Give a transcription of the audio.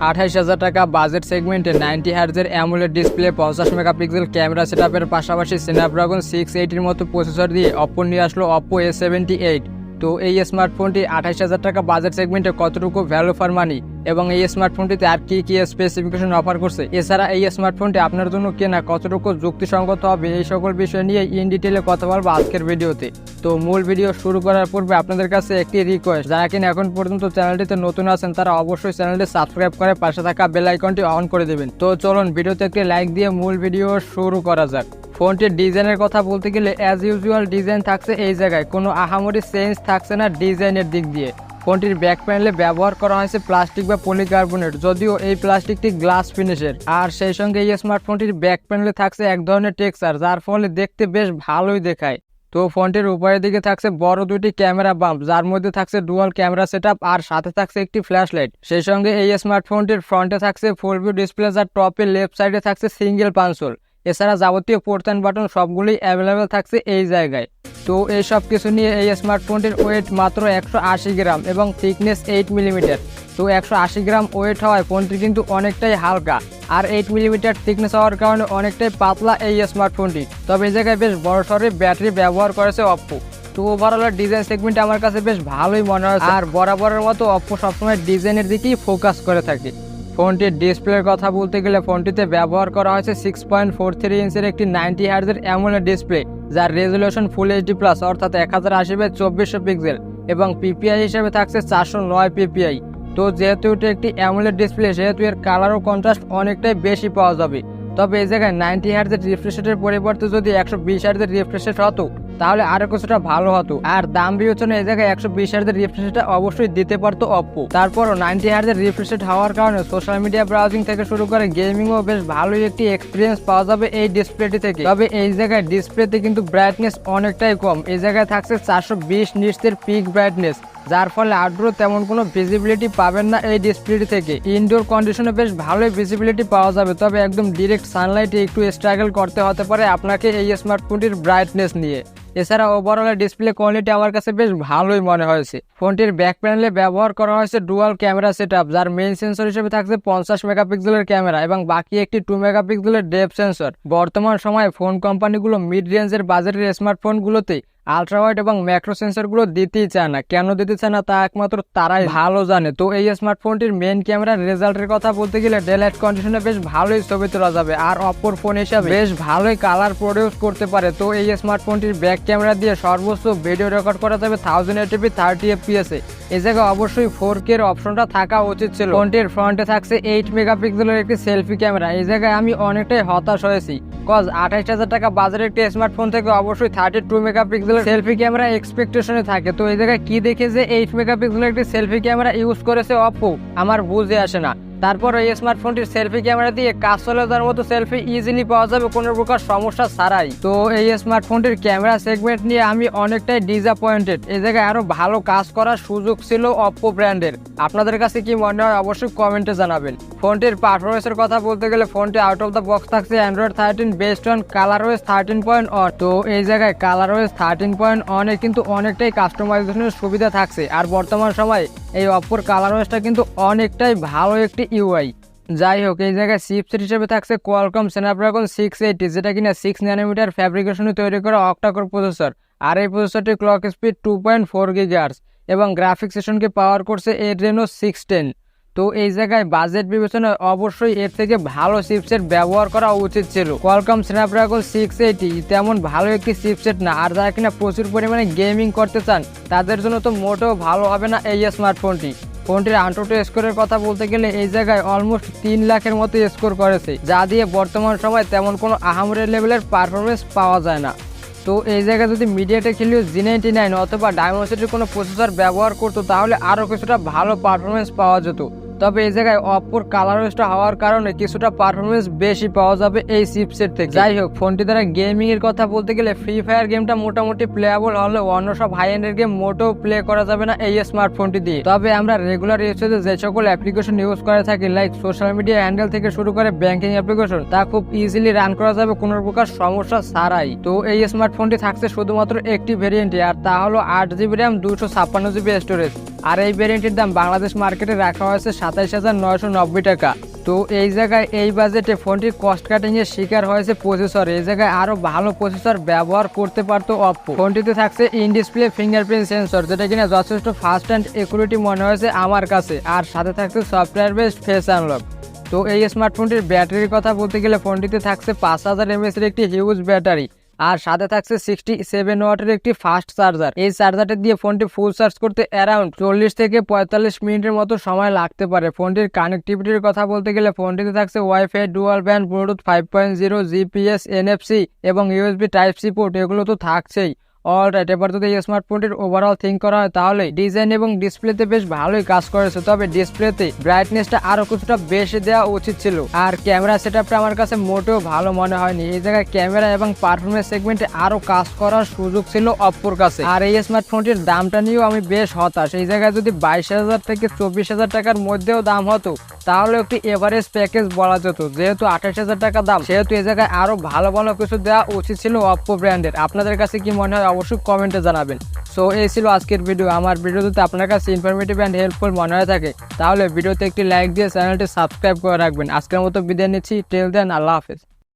28,000 টাকা বাজেট সেগমেন্টে 90 হার্জের AMOLED display 50 megapixel camera সেটআপের পাশাপাশি স্ন্যাপড্রাগন 680 এর মতো প্রসেসর দিয়ে অপ্পো নিয়ে আসলো অপ্পো A78। তো এই স্মার্টফোনটি 28,000 টাকা বাজেট সেগমেন্টে কতটুকু ভ্যালু ফর মানি এবং এই স্মার্টফোনটিতে আর কি স্পেসিফিকেশন অফার করছে, এছাড়া এই স্মার্টফোনটি আপনার জন্য কেনা কতটুকু যুক্তিসঙ্গত হবে, এই সকল বিষয় নিয়ে ইন ডিটেলে কথা বলবো আজকের ভিডিওতে। তো মূল ভিডিও শুরু করার পূর্বে আপনাদের কাছে একটি রিকোয়েস্ট, যারা কিনা এখন পর্যন্ত চ্যানেলটিতে নতুন আছেন তারা অবশ্যই চ্যানেলটি সাবস্ক্রাইব করে পাশে থাকা বেল আইকনটি অন করে দেবেন। তো চলুন ভিডিওতে একটি লাইক দিয়ে মূল ভিডিও শুরু করা যাক। ফোনটির ডিজাইনের কথা বলতে গেলে অ্যাজ ইউজুয়াল ডিজাইন থাকছে এই জায়গায়, কোনো আহামরি চেঞ্জ থাকছে না ডিজাইনের দিক দিয়ে। ফোনটির ব্যাক প্যানেলে ব্যবহার করা হয়েছে প্লাস্টিক বা পলিকার্বনেট, যদিও এই প্লাস্টিকটি গ্লাস ফিনিশের। আর সেই সঙ্গে এই স্মার্টফোনটির ব্যাক প্যানেলে থাকছে এক ধরনের টেক্সচার, যার ফলে দেখতে বেশ ভালোই দেখায়। তো ফোনটির উপরের দিকে থাকছে বড় দুটি ক্যামেরা বাম্প, যার মধ্যে থাকছে ডুয়াল ক্যামেরা সেটআপ আর সাথে থাকছে একটি ফ্ল্যাশ লাইট। সেই সঙ্গে এই স্মার্টফোনটির ফ্রন্টে থাকছে ফুল ভিউ ডিসপ্লে, যার টপের লেফট সাইডে থাকছে সিঙ্গেল পাঞ্চ হোল। এছাড়া যাবতীয় পোর্ট অ্যান্ড বাটন সবগুলোই অ্যাভেলেবেল থাকছে এই জায়গায়। তো এই সব কিছু নিয়ে এই স্মার্টফোনটির ওয়েট মাত্র 180 গ্রাম এবং থিকনেস 8 মিলিমিটার। তো 180 গ্রাম ওয়েট হওয়ায় ফোনটি কিন্তু অনেকটাই হালকা, আর 8 মিলিমিটার থিকনেস হওয়ার কারণে অনেকটাই পাতলা এই স্মার্টফোনটি। তবে এই জায়গায় বেশ বড় সড়ো ব্যাটারি ব্যবহার করেছে অপ্পো। তো ওভারঅল ডিজাইন সেগমেন্ট আমার কাছে বেশ ভালোই মনে হয়, আর বরাবরের মতো অপ্পো সবসময় ডিজাইনের দিকেই ফোকাস করে থাকে। ফোনটির ডিসপ্লের কথা বলতে গেলে ফোনটিতে ব্যবহার করা হয়েছে 6.43 ইঞ্চের একটি 90 হার্জের অ্যামোলেড ডিসপ্লে, যার রেজুলেশন ফুল এইচডি প্লাস অর্থাৎ 1080x2400 পিক্সেল এবং পিপিআই হিসেবে থাকছে 409 পিপিআই। তো যেহেতু এটি একটি অ্যামোলেড ডিসপ্লে, সেহেতু এর কালার ও কন্ট্রাস্ট অনেকটাই বেশি পাওয়া যাবে। তবে এই জায়গায় 90 হার্জের রিফ্রেশ রেটের পরিবর্তে যদি 120 হার্জের রিফ্রেশ রেট হতো তাহলে আরো কিছুটা ভালো হতো। আর দাম বিবেচনা এই জায়গায় 120 হার্জের রিফ্রেশ রেট অবশ্যই দিতে পারতো অপ্পো। তারপরও 90 হার্জের রিফ্রেশ রেট হওয়ার কারণে সোশ্যাল মিডিয়া ব্রাউজিং থেকে শুরু করে গেমিংও বেশ ভালোই একটি এক্সপিরিয়েন্স পাওয়া যাবে এই ডিসপ্লেটি থেকে। তবে এই জায়গায় ডিসপ্লেতে কিন্তু ব্রাইটনেস অনেকটাই কম, এই জায়গায় থাকছে 420 নিটসের পিক ব্রাইটনেস, যার ফলে আউটডোর তেমন কোনো ভিজিবিলিটি পাবেন না এই ডিসপ্লেটি থেকে। ইনডোর কন্ডিশনে বেশ ভালোই ভিজিবিলিটি পাওয়া যাবে, তবে একদম ডিরেক্ট সানলাইটে একটু স্ট্রাগল করতে হতে পারে আপনাকে এই স্মার্টফোনটির ব্রাইটনেস নিয়ে। এছাড়া ওভারঅল ডিসপ্লে কোয়ালিটি আমার কাছে বেশ ভালোই মনে হয়েছে। ফোনটির ব্যাক প্যানেলে ব্যবহার করা হয়েছে ডুয়াল ক্যামেরা সেটআপ, যার মেইন সেন্সর হিসেবে থাকছে 50 মেগাপিক্সেলের ক্যামেরা এবং বাকি একটি 2 মেগাপিক্সেলের ডেপথ সেন্সর। বর্তমান সময়ে ফোন কোম্পানিগুলো মিড রেঞ্জের বাজেটের স্মার্টফোনগুলোতে আলট্রা ওয়াইড এবং ম্যাক্রো সেন্সরগুলো দিতেই চায় না। কেন দিতে চায় না তা একমাত্র তারাই ভালো জানে। তো এই স্মার্টফোনটির মেইন ক্যামেরার রেজাল্টের কথা বলতে গেলে ডে লাইট কন্ডিশনে বেশ ভালোই ছবি তোলা যাবে, আর অপ্পোর ফোন হিসাবে বেশ ভালোই কালার প্রডিউস করতে পারে। তো এই স্মার্টফোনটির ব্যাক ক্যামেরা দিয়ে সর্বোচ্চ ভিডিও রেকর্ড করা যাবে 1080p 30 fps এ। এই জায়গায় অবশ্যই 4K এর অপশনটা থাকা উচিত ছিল। ফোনটির ফ্রন্টে থাকছে 8 মেগাপিক্সেলের একটি সেলফি ক্যামেরা। এই জায়গায় আমি অনেকটাই হতাশ হয়েছি, কজ 28,000 টাকা বাজারের একটি স্মার্টফোন থেকে অবশ্যই 32 মেগাপিক্সেলের সেলফি ক্যামেরা এক্সপেকটেশনে থাকে। তো এই জায়গায় কি দেখে যে 8 মেগাপিক্সেলের একটি সেলফি ক্যামেরা ইউজ করেছে অপ্পো আমার বুঝে আসে না। তারপর এই স্মার্টফোনটির সেলফি ক্যামেরা দিয়ে কাজ চলে যাওয়ার মতো সেলফি ইজিলি পাওয়া যাবে কোনো প্রকার সমস্যা ছাড়াই। তো এই স্মার্টফোনটির ক্যামেরা সেগমেন্ট নিয়ে আমি অনেকটাই ডিসঅ্যাপয়েন্টেড। এই জায়গায় আরো ভালো কাজ করার সুযোগ ছিল অপ্পো ব্র্যান্ডের। আপনাদের কাছে কি মনে হয় অবশ্যই কমেন্টে জানাবেন। ফোনটির পারফরমেন্সের কথা বলতে গেলে ফোনটি আউট অফ দ্য বক্স থাকছে অ্যান্ড্রয়েড 13 বেসড অন কালারওয়েজ 13.1। তো এই জায়গায় কালারওয়েজ 13.1 এ কিন্তু অনেকটাই কাস্টমাইজেশনের সুবিধা থাকছে, আর বর্তমান সময়ে এই অপ্পোর কালারওয়েজটা কিন্তু অনেকটাই ভালো একটি ইউআই। যাই হোক, এই জায়গায় চিপসেট হিসেবে থাকছে Qualcomm Snapdragon 680, যেটা কিনা 6 ন্যানোমিটার ফ্যাব্রিকেশনে তৈরি করা Octa-core প্রসেসর। আর এই প্রসেসরটির ক্লক স্পিড 2.4 GHz এবং গ্রাফিক সেশনকে পাওয়ার করছে Adreno 610। তো এই জায়গায় বাজেট বিবেচনায় অবশ্যই এর থেকে ভালো চিপসেট ব্যবহার করা উচিত ছিল। Qualcomm Snapdragon 680 তেমন ভালো একটি চিপসেট না, আর যারা কিনা প্রচুর পরিমাণে গেমিং করতে চান তাদের জন্য তো মোটেও ভালো হবে না এই স্মার্টফোনটি। ফোনটির আনটোটো স্কোরের কথা বলতে গেলে এই জায়গায় অলমোস্ট 3 লাখের মতো স্কোর করেছে, যা দিয়ে বর্তমান সময় তেমন কোনো আহামরি লেভেলের পারফরমেন্স পাওয়া যায় না। তো এই জায়গায় যদি মিডিয়াটেক হিলিও G99 অথবা ডায়মন্ডসিটির কোনো প্রসেসর ব্যবহার করতো তাহলে আরও কিছুটা ভালো পারফরমেন্স পাওয়া যেত। তবে এই জায়গায় অপ্পোর কালারওয়েজটা হওয়ার কারণে কিছুটা পারফরমেন্স বেশি পাওয়া যাবে এই চিপসেট থেকে। যাই হোক, ফোনটি দ্বারা গেমিং এর কথা বলতে গেলে ফ্রি ফায়ার গেমটা মোটামুটি প্লেয়াবল হলেও অন্য সব হাই এন্ডের গেম মোটেও প্লে করা যাবে না এই স্মার্টফোনটি দিয়ে। তবে আমরা রেগুলার ইউজে যে সকল অ্যাপ্লিকেশন ইউজ করে থাকি, লাইক সোশ্যাল মিডিয়া হ্যান্ডেল থেকে শুরু করে ব্যাংকিং অ্যাপ্লিকেশন, তা খুব ইজিলি রান করা যাবে কোনো প্রকার সমস্যা ছাড়াই। তো এই স্মার্টফোনটি থাকছে শুধুমাত্র একটি ভেরিয়েন্টে, আর তা হলো 8GB RAM 256GB স্টোরেজ। আর এই ভ্যারিয়েন্টের দাম বাংলাদেশ মার্কেটে রাখা হয়েছে 27,990 টাকা। তো এই জায়গায় এই বাজেটে ফোনটির কস্ট কাটিং এর শিকার হয়েছে প্রসেসর। এই জায়গায় আরো ভালো প্রসেসর ব্যবহার করতে পারতো অপ্পো। ফোনটিতে থাকছে ইন ডিসপ্লে ফিঙ্গারপ্রিন্ট সেন্সর, যেটা কিনা যথেষ্ট ফাস্ট অ্যান্ড একুরেটি মনে হয়েছে আমার কাছে। আর সাথে থাকছে সফটওয়্যার বেসড ফেস আনলক। তো এই স্মার্টফোনটির ব্যাটারির কথা বলতে গেলে ফোনটিতে থাকছে 5000 mAh এর একটি হিউজ ব্যাটারি, আর সাথে থাকছে 67 ওয়াটের একটি ফাস্ট চার্জার। এই চার্জারটি দিয়ে ফোনটি ফুল চার্জ করতে অ্যারাউন্ড 40 থেকে 45 মিনিটের মতো সময় লাগতে পারে। ফোনটির কানেক্টিভিটির কথা বলতে গেলে ফোনটিতে থাকছে wifi, dual band, Bluetooth 5.0, GPS, NFC এবং ইউএসবি টাইপ সি পোর্ট, এগুলো তো থাকছেই। অলরাইট, এবার যদি এই স্মার্টফোনটির ওভারঅল থিঙ্ক করা হয় তাহলে ডিজাইন এবং ডিসপ্লেতে বেশ ভালোই কাজ করেছে, তবে ডিসপ্লেতে ব্রাইটনেসটা আরো কিছুটা বেশি দেওয়া উচিত ছিল। আর ক্যামেরা সেটআপটা আমার কাছে মোটেও ভালো মনে হয়নি। এই জায়গায় ক্যামেরা এবং পারফরমেন্স সেগমেন্টে আরো কাজ করার সুযোগ ছিল অপ্পোর কাছে। আর এই স্মার্টফোনটির দামটা নিয়েও আমি বেশ হতাশ। এই জায়গায় যদি 22,000 থেকে 24,000 টাকার মধ্যেও দাম হতো তাহলে একটি এভারেজ প্যাকেজ বলা যেত। যেহেতু 28,000 টাকা দাম, সেহেতু এই জায়গায় আরো ভালো ভালো কিছু দেওয়া উচিত ছিল অপ্পো ব্র্যান্ডের। আপনাদের কাছে কি মনে হয় অবশ্যই কমেন্টে জানাবেন। সো এই ছিল আজকের ভিডিও। আমার ভিডিও যদি আপনার কাছে ইনফরমেটিভ অ্যান্ড হেল্পফুল মনে হয়ে থাকে তাহলে ভিডিওতে একটি লাইক দিয়ে চ্যানেলটি সাবস্ক্রাইব করে রাখবেন। আজকের মতো বিদায় নিচ্ছি। টিল দেন, আল্লাহ হাফেজ।